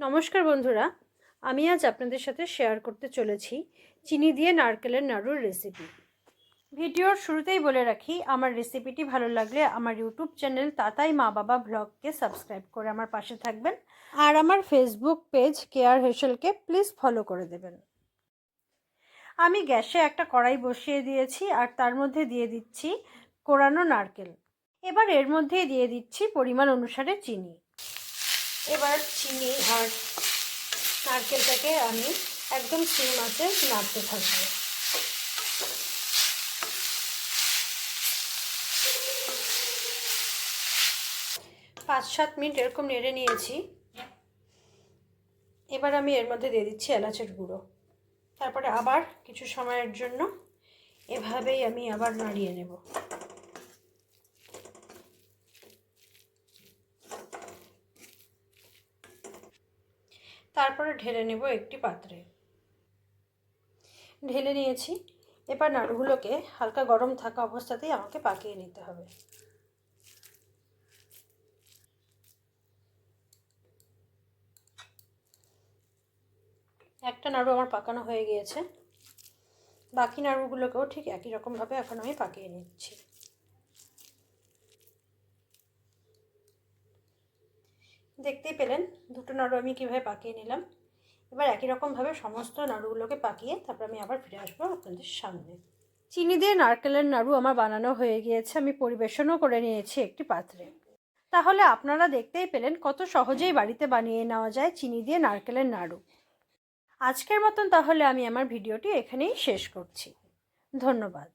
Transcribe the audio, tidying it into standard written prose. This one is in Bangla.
নমস্কার বন্ধুরা, আমি আজ আপনাদের সাথে শেয়ার করতে চলেছি চিনি দিয়ে নারকেলের নাড়ুর রেসিপি। ভিডিওর শুরুতেই বলে রাখি, আমার রেসিপিটি ভালো লাগলে আমার ইউটিউব চ্যানেল তাতাই মা বাবা ব্লগকে সাবস্ক্রাইব করে আমার পাশে থাকবেন, আর আমার ফেসবুক পেজ কেয়ার হেসেলকে প্লিজ ফলো করে দেবেন। আমি গ্যাসে একটা কড়াই বসিয়ে দিয়েছি আর তার মধ্যে দিয়ে দিচ্ছি কোরানো নারকেল। এবার এর মধ্যেই দিয়ে দিচ্ছি পরিমাণ অনুসারে চিনি। এবার চিনি আর নারকেলটাকে আমি একদম সিম আঁচে নাড়তে থাকবো। পাঁচ সাত মিনিট এরকম নেড়ে নিয়েছি। এবার আমি এর মধ্যে দিয়ে দিচ্ছি এলাচের গুঁড়ো। তারপরে আবার কিছু সময়ের জন্য এভাবেই আমি আবার নাড়িয়ে নেব। তারপরে ঢেলে নেব একটি পাত্রে। ঢেলে নিয়েছি। এবার নাড়ুগুলোকে হালকা গরম থাকা অবস্থাতেই আমাকে পাকিয়ে নিতে হবে। একটা নাড়ু আমার পাকানো হয়ে গিয়েছে। বাকি নাড়ুগুলোকেও ঠিক একই রকমভাবে এখন আমি পাকিয়ে নিচ্ছি। দেখতেই পেলেন দুটো নাড়ু আমি কীভাবে পাকিয়ে নিলাম। এবার একই রকমভাবে সমস্ত নাড়ুগুলোকে পাকিয়ে তারপর আমি আবার ফিরে আসবো আপনাদের সামনে। চিনি দিয়ে নারকেলের নাড়ু আমার বানানো হয়ে গিয়েছে। আমি পরিবেশনও করে নিয়েছি একটি পাত্রে। তাহলে আপনারা দেখতেই পেলেন কত সহজেই বাড়িতে বানিয়ে নেওয়া যায় চিনি দিয়ে নারকেলের নাড়ু। আজকের মতন তাহলে আমি আমার ভিডিওটি এখানেই শেষ করছি। ধন্যবাদ।